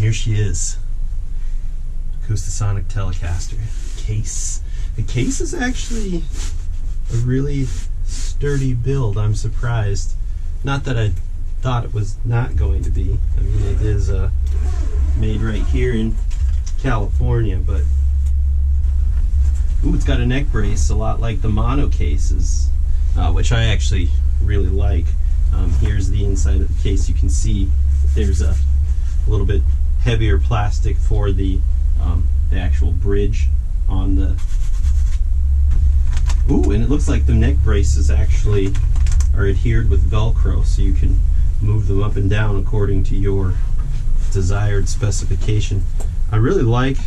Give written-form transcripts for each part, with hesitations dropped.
here she is. Acoustasonic Telecaster case. The case is actually a really sturdy build. I'm surprised. Not that I thought it was not going to be. I mean, it is made right here in California, but ooh, it's got a neck brace, a lot like the mono cases, which I actually really like. Here's the inside of the case. You can see there's a little bit heavier plastic for the actual bridge on the. Ooh, and it looks like the neck braces actually are adhered with Velcro, so you can move them up and down according to your desired specification. I really like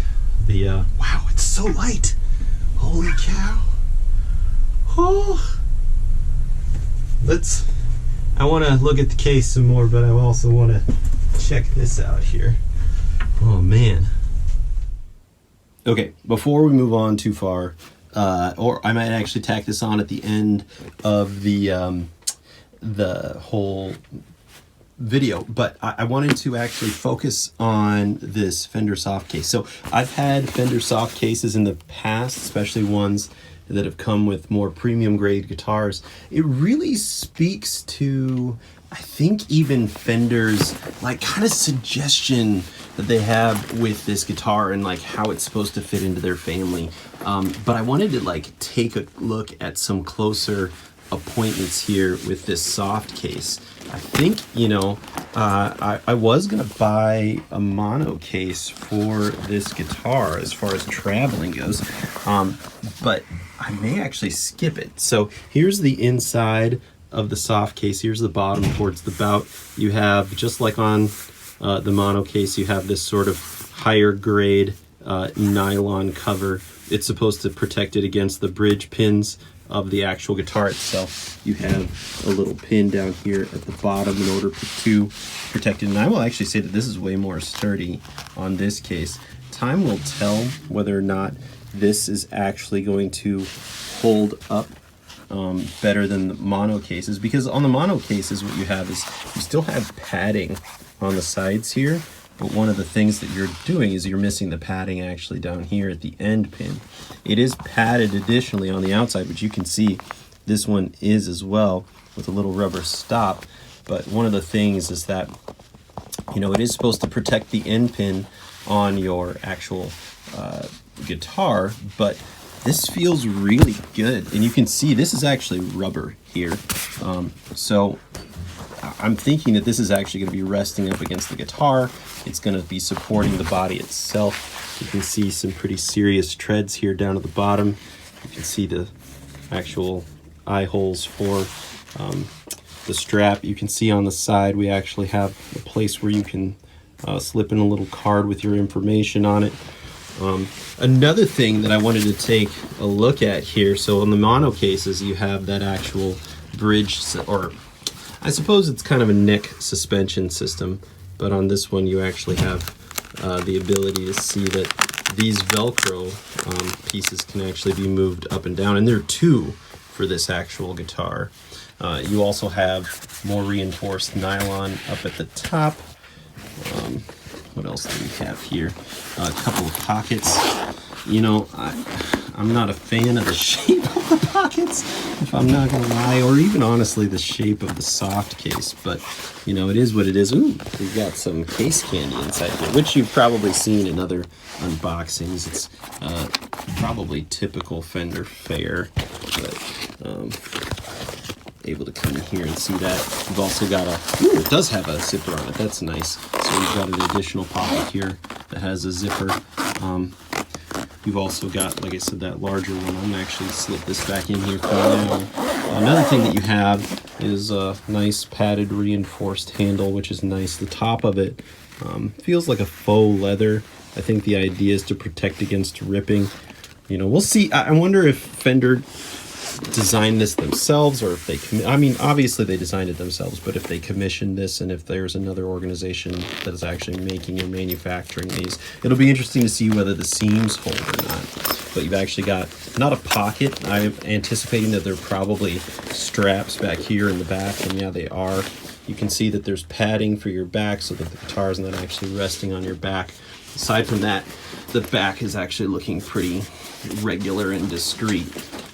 the wow, it's so light. Holy cow. Oh, I want to look at the case some more, but I also want to check this out here. Oh man. Okay, before we move on too far, or I might actually tack this on at the end of the whole video, but I wanted to actually focus on this Fender soft case. So I've had Fender soft cases in the past, especially ones that have come with more premium grade guitars. It really speaks to, I think, even Fender's like kind of suggestion that they have with this guitar and like how it's supposed to fit into their family. But I wanted to like take a look at some closer appointments here with this soft case. I think, you know, I was gonna buy a mono case for this guitar as far as traveling goes, but I may actually skip it. So here's the inside of the soft case. Here's the bottom towards the bout. You have, just like on the mono case, you have this sort of higher grade nylon cover. It's supposed to protect it against the bridge pins of the actual guitar itself. You have a little pin down here at the bottom in order to protect it. And I will actually say that this is way more sturdy on this case. Time will tell whether or not this is actually going to hold up better than the mono cases, because on the mono cases what you have is you still have padding on the sides here, but one of the things that you're doing is you're missing the padding actually down here at the end pin. It is padded additionally on the outside, but you can see this one is as well with a little rubber stop. But one of the things is that, you know, it is supposed to protect the end pin on your actual guitar, but this feels really good. And you can see this is actually rubber here. So I'm thinking that this is actually going to be resting up against the guitar. It's going to be supporting the body itself. You can see some pretty serious treads here down at the bottom. You can see the actual eye holes for the strap. You can see on the side we actually have a place where you can slip in a little card with your information on it. Another thing that I wanted to take a look at here, so on the mono cases you have that actual bridge, or I suppose it's kind of a neck suspension system, but on this one you actually have the ability to see that these Velcro pieces can actually be moved up and down, and there are two for this actual guitar. You also have more reinforced nylon up at the top. What else do we have here? A couple of pockets. You know, I'm not a fan of the shape of the pockets, if I'm not gonna lie, or even honestly the shape of the soft case, but you know, it is what it is. Ooh, we've got some case candy inside here, which you've probably seen in other unboxings. It's probably typical Fender fare, but able to come in here and see that. We've also got ooh, it does have a zipper on it. That's nice. So we've got an additional pocket here that has a zipper. You've also got, like I said, that larger one. I'm gonna actually slip this back in here for now. Another thing that you have is a nice padded reinforced handle, which is nice. The top of it feels like a faux leather. I think the idea is to protect against ripping. You know, we'll see. I wonder if Fender designed this themselves, or if they I mean, obviously they designed it themselves, but if they commissioned this and if there's another organization that is actually making or manufacturing these, it'll be interesting to see whether the seams hold or not. But you've actually got not a pocket. I'm anticipating that they're probably straps back here in the back, and yeah, they are. You can see that there's padding for your back so that the guitar is not actually resting on your back. Aside from that, the back is actually looking pretty regular and discreet.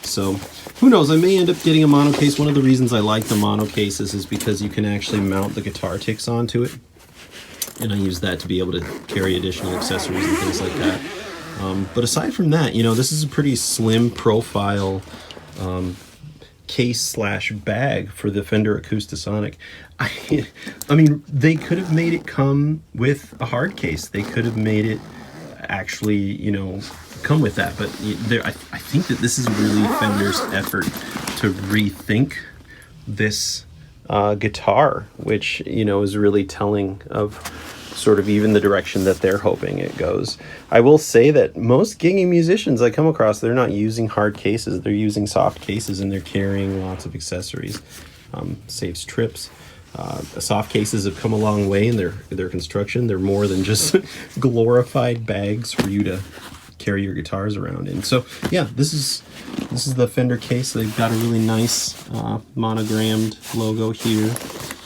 So who knows, I may end up getting a mono case. One of the reasons I like the mono cases is because you can actually mount the guitar ticks onto it. And I use that to be able to carry additional accessories and things like that. But aside from that, you know, this is a pretty slim profile case slash bag for the Fender Acoustasonic. I mean, they could have made it come with a hard case. They could have made it actually, you know, come with that. But I think that this is really Fender's effort to rethink this guitar, which, you know, is really telling of sort of even the direction that they're hoping it goes. I will say that most gigging musicians I come across, they're not using hard cases, they're using soft cases, and they're carrying lots of accessories. Saves trips. Soft cases have come a long way in their construction. They're more than just glorified bags for you to carry your guitars around in. So yeah, this is the Fender case. They've got a really nice monogrammed logo here.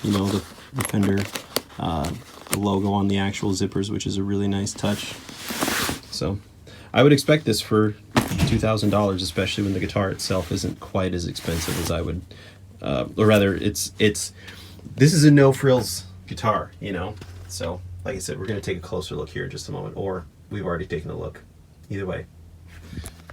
You know, the Fender logo on the actual zippers, which is a really nice touch. So I would expect this for $2,000, especially when the guitar itself isn't quite as expensive as I would, or rather, this is a no frills guitar, you know. So like I said, we're going to take a closer look here in just a moment, or we've already taken a look. Either way,